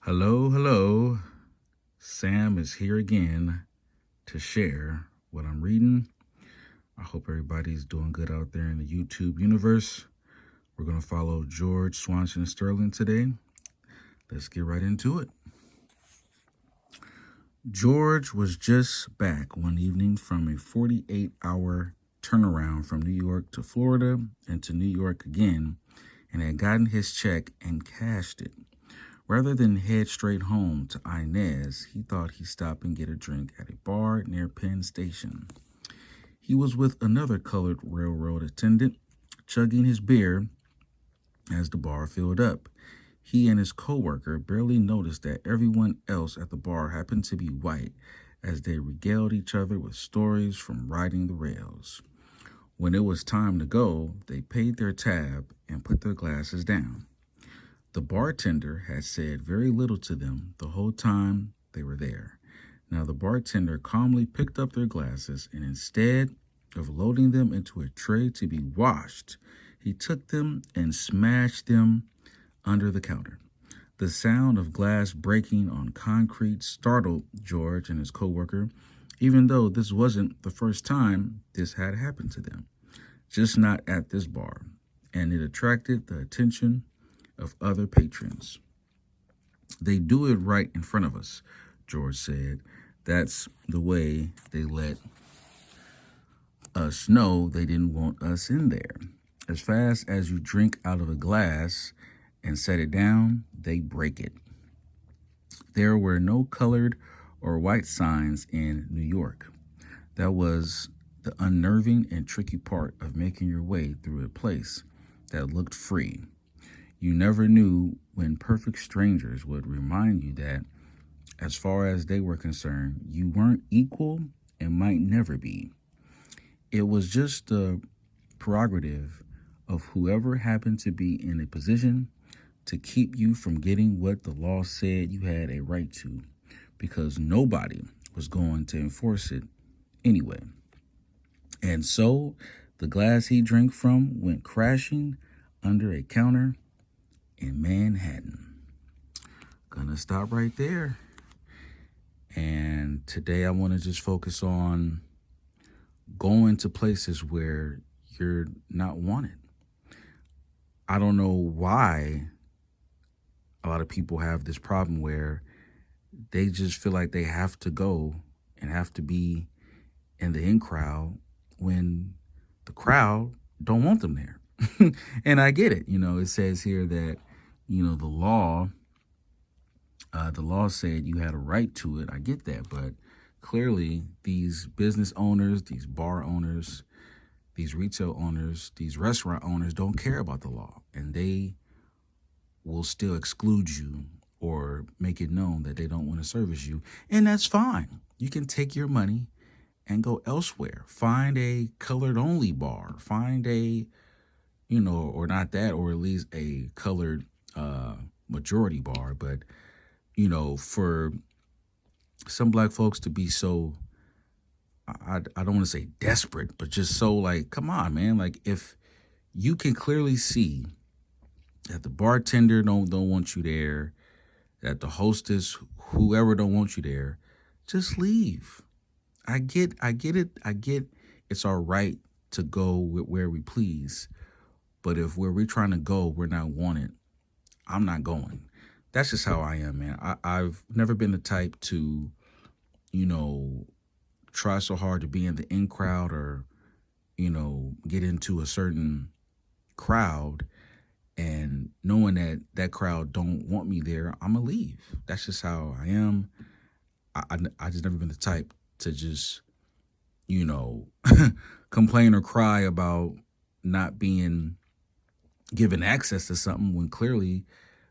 Hello, hello. Sam is here again to share what I'm reading. I hope everybody's doing good out there in the YouTube universe. We're going to follow George Swanson Sterling today. Let's get right into it. George was just back one evening from a 48-hour turnaround from New York to Florida and to New York again, and had gotten his check and cashed it. Rather than head straight home to Inez, he thought he'd stop and get a drink at a bar near Penn Station. He was with another colored railroad attendant, chugging his beer as the bar filled up. He and his coworker barely noticed that everyone else at the bar happened to be white, as they regaled each other with stories from riding the rails. When it was time to go, they paid their tab and put their glasses down. The bartender had said very little to them the whole time they were there. Now the bartender calmly picked up their glasses, and instead of loading them into a tray to be washed, he took them and smashed them under the counter. The sound of glass breaking on concrete startled George and his coworker, even though this wasn't the first time this had happened to them. Just not at this bar, and it attracted the attention of other patrons. They do it right in front of us, George said. That's the way they let us know they didn't want us in there. As fast as you drink out of a glass and set it down, they break it. There were no colored or white signs in New York. That was the unnerving and tricky part of making your way through a place that looked free. You never knew when perfect strangers would remind you that, as far as they were concerned, you weren't equal and might never be. It was just the prerogative of whoever happened to be in a position to keep you from getting what the law said you had a right to, because nobody was going to enforce it anyway. And so the glass he drank from went crashing under a counter in Manhattan. Gonna stop right there. And today I want to just focus on going to places where you're not wanted. I don't know why a lot of people have this problem where they just feel like they have to go and have to be in the in crowd when the crowd don't want them there. And I get it. It says here that the law said you had a right to it. I get that, but clearly these business owners, these bar owners, these retail owners, these restaurant owners don't care about the law, and they will still exclude you or make it known that they don't want to service you. And that's fine. You can take your money and go elsewhere. Find a colored only bar. Find a, or not that, or at least a colored majority bar. But for some black folks to be so, I don't want to say desperate, but just so like, come on, man. Like, if you can clearly see that the bartender don't want you there, that the hostess, whoever don't want you there, just leave. I get it. I get it's our right to go where we please. But if where we're trying to go, we're not wanted, I'm not going. That's just how I am, man. I've never been the type to, try so hard to be in the in crowd or, get into a certain crowd and knowing that that crowd don't want me there, I'm going to leave. That's just how I am. I just never been the type to just, complain or cry about not being given access to something when clearly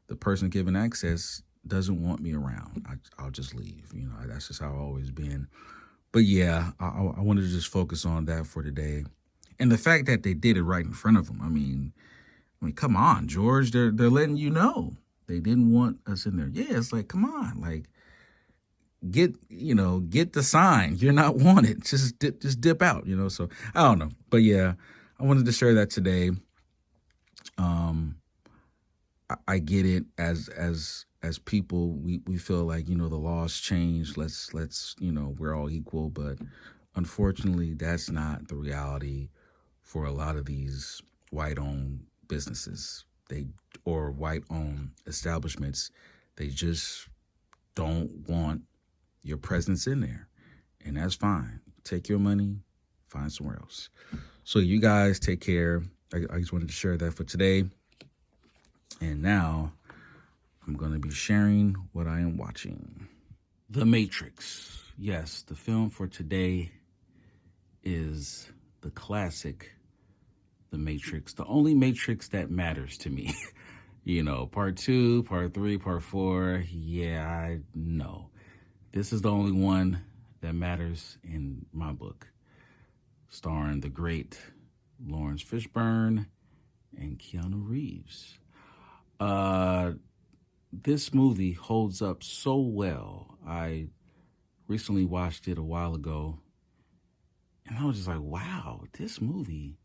the person given access doesn't want me around. I'll just leave. That's just how I've always been. But yeah, I wanted to just focus on that for today. And the fact that they did it right in front of them. I mean, come on, George. They're letting you know they didn't want us in there. Yeah, it's like, come on, like get the sign. You're not wanted. Just dip out. So I don't know, but yeah, I wanted to share that today. I get it as as people, we feel like, the laws change. Let's, we're all equal. But unfortunately, that's not the reality for a lot of these white-owned businesses. Or white-owned establishments. They just don't want your presence in there. And that's fine. Take your money, find somewhere else. So you guys take care. I just wanted to share that for today. And now I'm going to be sharing what I am watching. The Matrix. Yes, the film for today is the classic The Matrix. The only Matrix that matters to me. Part 2, part 3, part 4. Yeah, I know. This is the only one that matters in my book. Starring the great Lawrence Fishburne and Keanu Reeves. This movie holds up so well. I recently watched it a while ago, and I was just like, wow, this movie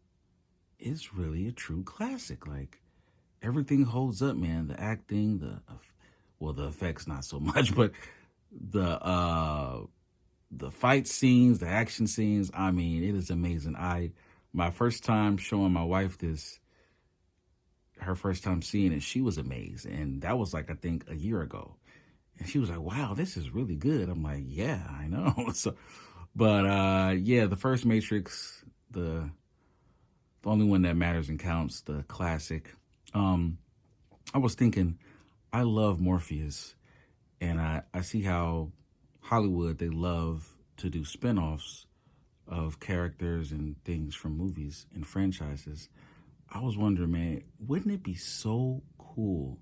is really a true classic. Like, everything holds up, man. The acting, the effects not so much, but the fight scenes, the action scenes, I mean, it is amazing. My first time showing my wife this, her first time seeing it, she was amazed. And that was like, I think, a year ago. And she was like, wow, this is really good. I'm like, yeah, I know. The first Matrix, the only one that matters and counts, the classic. I was thinking, I love Morpheus. And I see how Hollywood, they love to do spinoffs of characters and things from movies and franchises. I was wondering, man, wouldn't it be so cool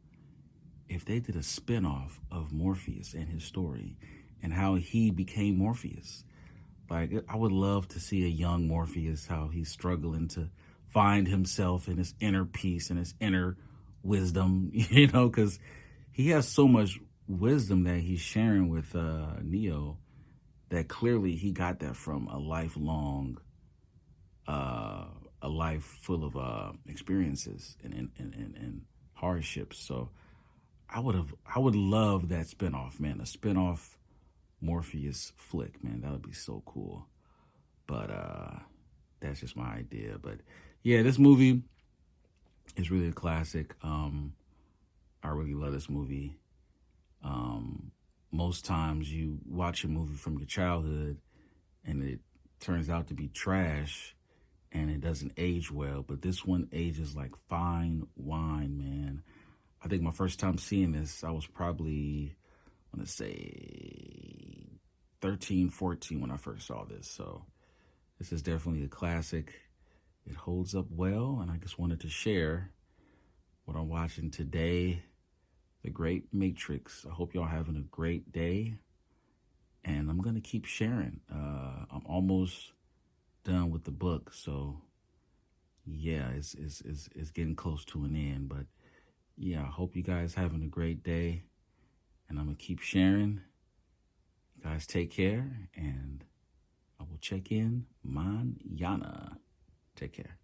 if they did a spinoff of Morpheus and his story and how he became Morpheus? Like, I would love to see a young Morpheus, how he's struggling to find himself and his inner peace and his inner wisdom, because he has so much wisdom that he's sharing with Neo, that clearly he got that from a life full of experiences and hardships. So I would love that spinoff, man. A spinoff Morpheus flick, man. That would be so cool. But that's just my idea. But yeah, this movie is really a classic. I really love this movie. Most times you watch a movie from your childhood and it turns out to be trash and it doesn't age well, but this one ages like fine wine, man. I think my first time seeing this, I was probably, I want to say 13, 14 when I first saw this. So this is definitely a classic. It holds up well, and I just wanted to share what I'm watching today, The Great Matrix. I hope y'all having a great day, and I'm going to keep sharing. I'm almost done with the book, so yeah, it's getting close to an end, but yeah, I hope you guys having a great day, and I'm going to keep sharing. You guys take care, and I will check in mañana. Take care.